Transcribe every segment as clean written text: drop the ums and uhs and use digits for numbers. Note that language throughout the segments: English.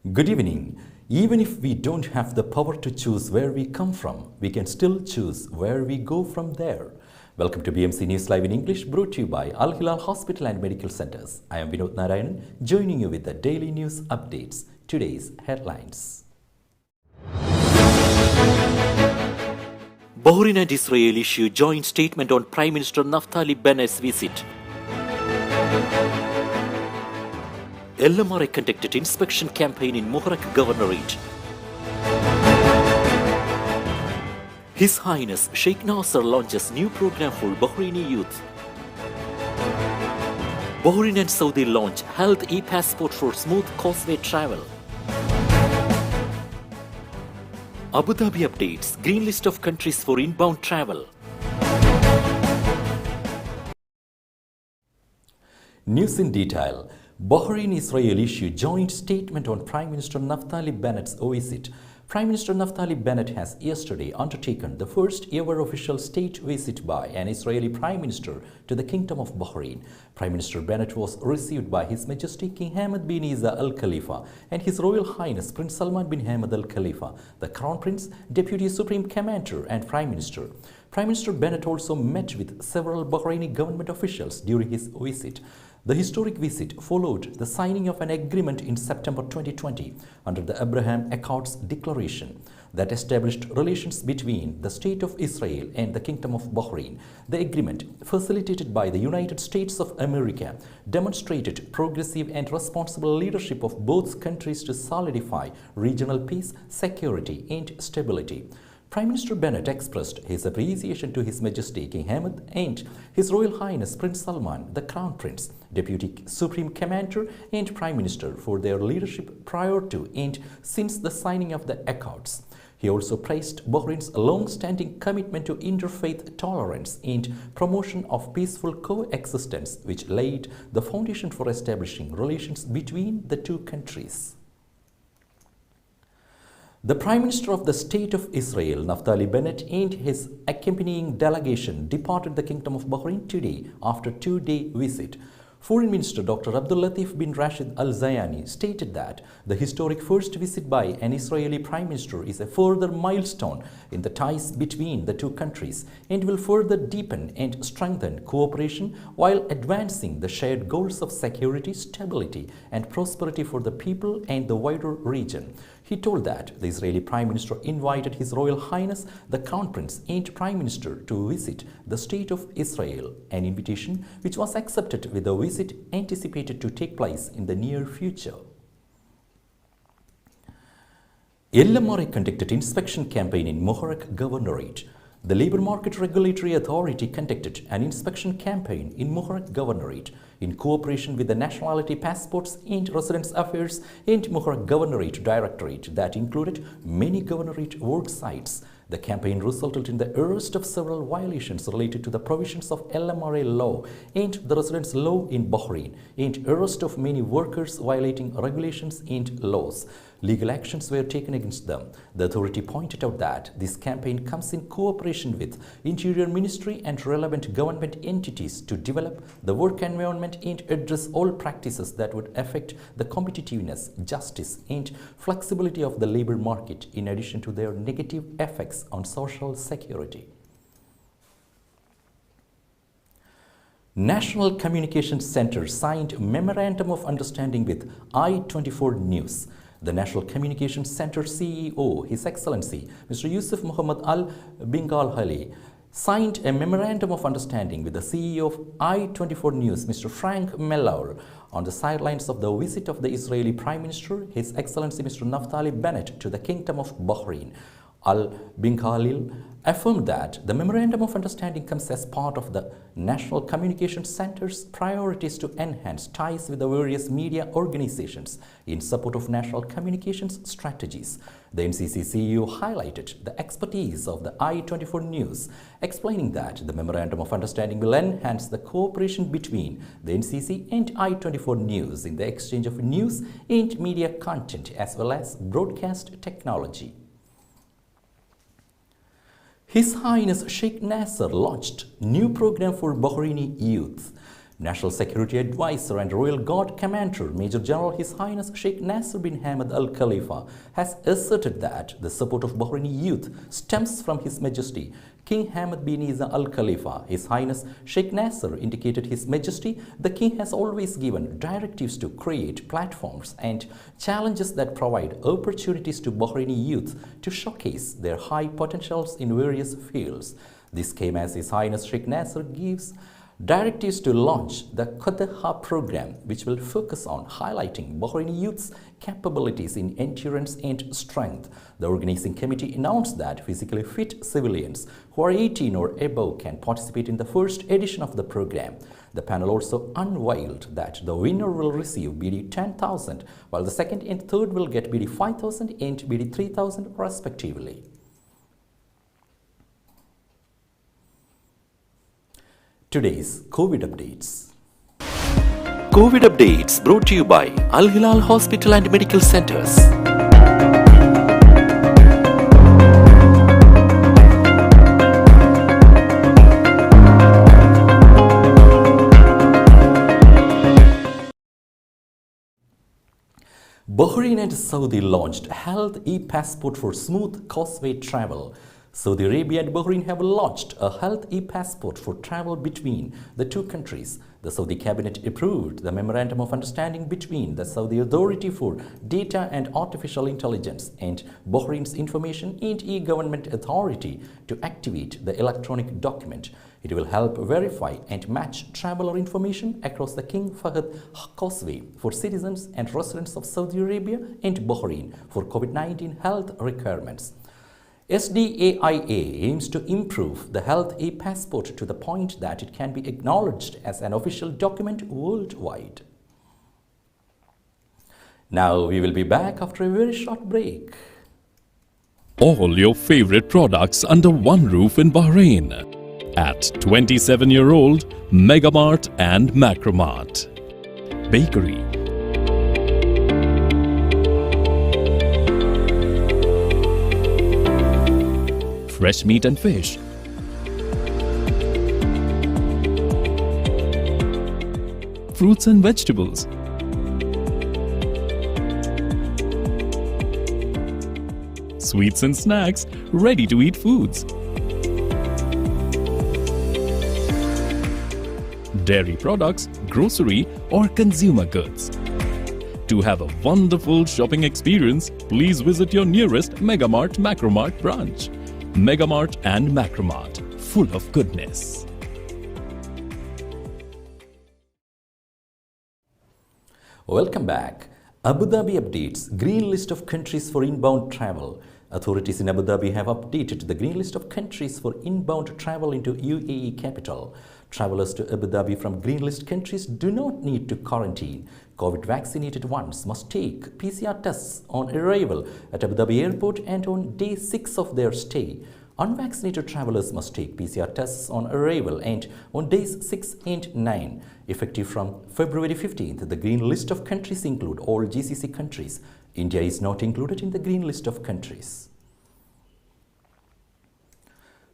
Good evening. Even if we don't have the power to choose where we come from, we can still choose where we go from there. Welcome to BMC News Live in English, brought to you by Al Hilal Hospital and Medical Centers. I am Vinod Narayanan, joining you with the daily news updates. Today's headlines. Bahrain and Israel issue joint statement on Prime Minister Naftali Bennett's visit. LMRA conducted inspection campaign in Muharraq Governorate. His Highness Sheikh Nasser launches new program for Bahraini youth. Bahrain and Saudi launch health e-passport for smooth causeway travel. Abu Dhabi updates green list of countries for inbound travel. News in detail. Bahrain-Israel issue joint statement on Prime Minister Naftali Bennett's visit. Prime Minister Naftali Bennett has yesterday undertaken the first ever official state visit by an Israeli Prime Minister to the Kingdom of Bahrain. Prime Minister Bennett was received by His Majesty King Hamad bin Isa Al Khalifa and His Royal Highness Prince Salman bin Hamad Al Khalifa, the Crown Prince, Deputy Supreme Commander and Prime Minister. Prime Minister Bennett also met with several Bahraini government officials during his visit. The historic visit followed the signing of an agreement in September 2020 under the Abraham Accords Declaration that established relations between the State of Israel and the Kingdom of Bahrain. The agreement, facilitated by the United States of America, demonstrated progressive and responsible leadership of both countries to solidify regional peace, security, and stability. Prime Minister Bennett expressed his appreciation to His Majesty King Hamad and His Royal Highness Prince Salman, the Crown Prince, Deputy Supreme Commander and Prime Minister for their leadership prior to and since the signing of the Accords. He also praised Bahrain's long-standing commitment to interfaith tolerance and promotion of peaceful coexistence, which laid the foundation for establishing relations between the two countries. The Prime Minister of the State of Israel, Naftali Bennett, and his accompanying delegation departed the Kingdom of Bahrain today after a two-day visit. Foreign Minister Dr. Abdul Latif bin Rashid Al Zayani stated that the historic first visit by an Israeli Prime Minister is a further milestone in the ties between the two countries and will further deepen and strengthen cooperation while advancing the shared goals of security, stability, and prosperity for the people and the wider region. He told that the Israeli Prime Minister invited His Royal Highness the Crown Prince and Prime Minister to visit the State of Israel, an invitation which was accepted with the visit anticipated to take place in the near future. LMRA conducted inspection campaign in Muharraq Governorate. The Labour Market Regulatory Authority conducted an inspection campaign in Muharraq Governorate in cooperation with the Nationality Passports and Residence Affairs and Muharraq Governorate Directorate that included many governorate work sites. The campaign resulted in the arrest of several violations related to the provisions of LMRA law and the residence law in Bahrain and arrest of many workers violating regulations and laws. Legal actions were taken against them. The authority pointed out that this campaign comes in cooperation with Interior Ministry and relevant government entities to develop the work environment and address all practices that would affect the competitiveness, justice, and flexibility of the labor market, in addition to their negative effects on social security. National Communications Center signed Memorandum of Understanding with I24 News. The National Communications Center CEO, His Excellency Mr. Yusuf Muhammad Al Binghali, signed a Memorandum of Understanding with the CEO of I24 News, Mr. Frank Mellaur, on the sidelines of the visit of the Israeli Prime Minister, His Excellency Mr. Naftali Bennett, to the Kingdom of Bahrain. Al Binghali affirmed that the Memorandum of Understanding comes as part of the National Communications Center's priorities to enhance ties with the various media organizations in support of national communications strategies. The NCC CEO highlighted the expertise of the I24 News, explaining that the Memorandum of Understanding will enhance the cooperation between the NCC and I24 News in the exchange of news and media content as well as broadcast technology. His Highness Sheikh Nasser launched new program for Bahraini youth. National Security Advisor and Royal Guard Commander Major General His Highness Sheikh Nasser bin Hamad Al Khalifa has asserted that the support of Bahraini youth stems from His Majesty King Hamad bin Isa Al Khalifa. His Highness Sheikh Nasser indicated His Majesty the King has always given directives to create platforms and challenges that provide opportunities to Bahraini youth to showcase their high potentials in various fields. This came as His Highness Sheikh Nasser gives directives to launch the Qadaha program, which will focus on highlighting Bahraini youth's capabilities in endurance and strength. The organizing committee announced that physically fit civilians who are 18 or above can participate in the first edition of the program. The panel also unveiled that the winner will receive BD 10,000, while the second and third will get BD 5,000 and BD 3,000 respectively. Today's COVID updates. COVID updates brought to you by Al Hilal Hospital and Medical Centers. Bahrain and Saudi launched Health e-Passport for smooth causeway travel. Saudi Arabia and Bahrain have launched a health e-passport for travel between the two countries. The Saudi cabinet approved the Memorandum of Understanding between the Saudi Authority for Data and Artificial Intelligence and Bahrain's Information and E-Government Authority to activate the electronic document. It will help verify and match traveler information across the King Fahd Causeway for citizens and residents of Saudi Arabia and Bahrain for COVID-19 health requirements. SDAIA aims to improve the health e-passport to the point that it can be acknowledged as an official document worldwide. Now we will be back after a very short break. All your favorite products under one roof in Bahrain at 27-year-old Megamart and Macromart. Bakery, fresh meat and fish, fruits and vegetables, sweets and snacks, ready-to-eat foods, dairy products, grocery or consumer goods. To have a wonderful shopping experience, please visit your nearest Megamart Macromart branch. Megamart and Macromart, full of goodness. Welcome back. Abu Dhabi updates green list of countries for inbound travel. Authorities in Abu Dhabi have updated the green list of countries for inbound travel into UAE capital. Travelers to Abu Dhabi from green list countries do not need to quarantine. COVID vaccinated ones must take PCR tests on arrival at Abu Dhabi airport and on day 6 of their stay. Unvaccinated travelers must take PCR tests on arrival and on days 6 and 9. Effective from February 15th, the green list of countries include all GCC countries. India is not included in the green list of countries.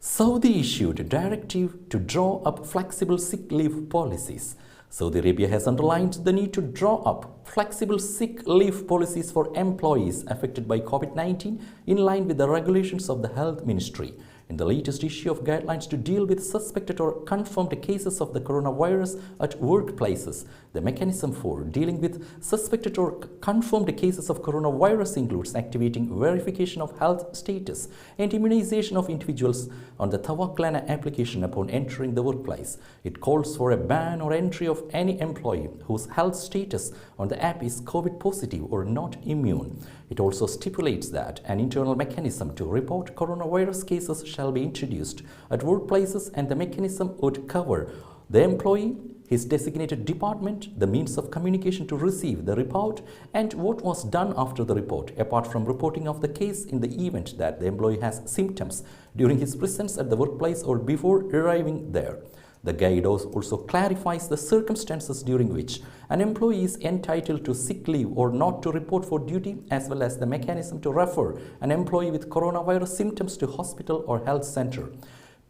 Saudi issued a directive to draw up flexible sick leave policies. Saudi Arabia has underlined the need to draw up flexible sick leave policies for employees affected by COVID-19 in line with the regulations of the Health Ministry. In the latest issue of guidelines to deal with suspected or confirmed cases of the coronavirus at workplaces, the mechanism for dealing with suspected or confirmed cases of coronavirus includes activating verification of health status and immunization of individuals on the Tawaklana application upon entering the workplace. It calls for a ban or entry of any employee whose health status on the app is COVID positive or not immune. It also stipulates that an internal mechanism to report coronavirus cases shall be introduced at workplaces, and the mechanism would cover the employee, his designated department, the means of communication to receive the report, and what was done after the report, apart from reporting of the case in the event that the employee has symptoms during his presence at the workplace or before arriving there. The guide also clarifies the circumstances during which an employee is entitled to sick leave or not to report for duty, as well as the mechanism to refer an employee with coronavirus symptoms to hospital or health center.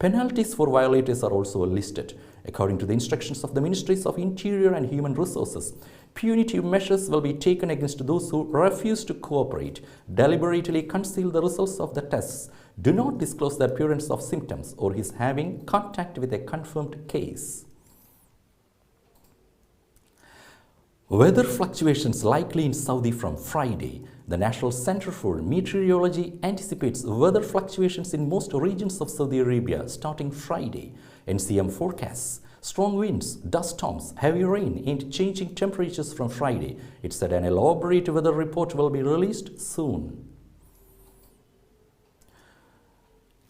Penalties for violators are also listed. According to the instructions of the Ministries of Interior and Human Resources, punitive measures will be taken against those who refuse to cooperate, deliberately conceal the results of the tests, do not disclose the appearance of symptoms, or is having contact with a confirmed case. Weather fluctuations likely in Saudi from Friday. The National Center for Meteorology anticipates weather fluctuations in most regions of Saudi Arabia starting Friday. NCM forecasts strong winds, dust storms, heavy rain, and changing temperatures from Friday. It said an elaborate weather report will be released soon.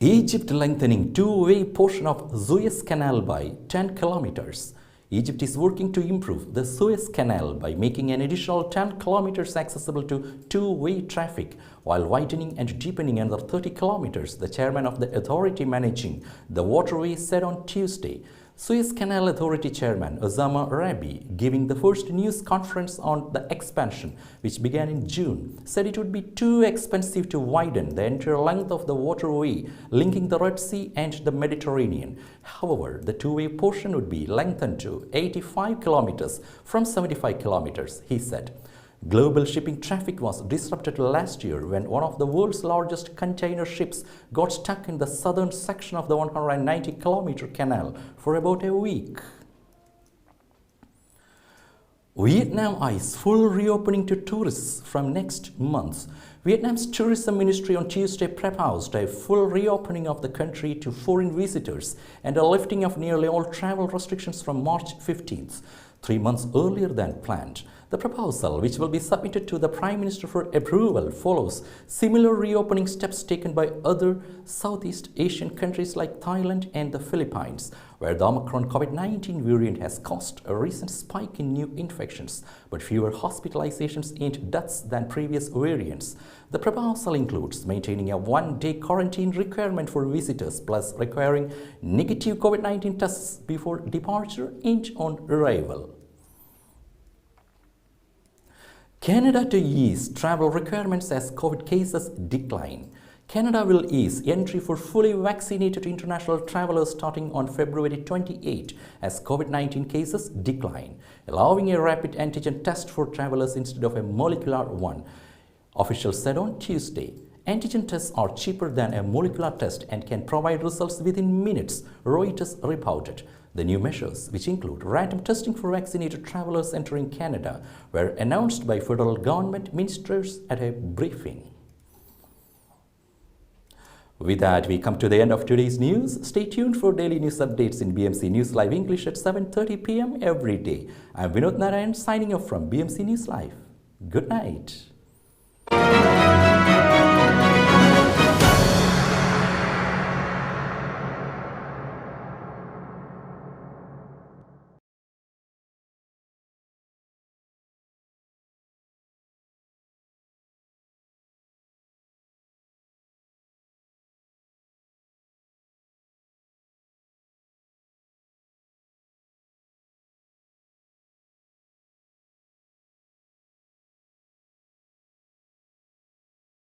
Egypt lengthening two-way portion of Suez Canal by 10 kilometers. Egypt is working to improve the Suez Canal by making an additional 10 kilometers accessible to two-way traffic, while widening and deepening another 30 kilometers, the chairman of the authority managing the waterway said on Tuesday. Suez Canal Authority Chairman Osama Rabi, giving the first news conference on the expansion, which began in June, said it would be too expensive to widen the entire length of the waterway linking the Red Sea and the Mediterranean. However, the two-way portion would be lengthened to 85 kilometers from 75 kilometers, he said. Global shipping traffic was disrupted last year when one of the world's largest container ships got stuck in the southern section of the 190-kilometer canal for about a week. Vietnam eyes full reopening to tourists from next month. Vietnam's tourism ministry on Tuesday proposed a full reopening of the country to foreign visitors and a lifting of nearly all travel restrictions from March 15th, 3 months earlier than planned. The proposal, which will be submitted to the Prime Minister for approval, follows similar reopening steps taken by other Southeast Asian countries like Thailand and the Philippines, where the Omicron COVID-19 variant has caused a recent spike in new infections, but fewer hospitalizations and deaths than previous variants. The proposal includes maintaining a one-day quarantine requirement for visitors, plus requiring negative COVID-19 tests before departure and on arrival. Canada to ease travel requirements as COVID cases decline. Canada will ease entry for fully vaccinated international travelers starting on February 28 as COVID-19 cases decline, allowing a rapid antigen test for travelers instead of a molecular one, officials said on Tuesday. Antigen tests are cheaper than a molecular test and can provide results within minutes, Reuters reported. The new measures, which include random testing for vaccinated travelers entering Canada, were announced by federal government ministers at a briefing. With that, we come to the end of today's news. Stay tuned for daily news updates in BMC News Live English at 7:30 p.m. every day. I'm Vinod Narayan signing off from BMC News Live. Good night.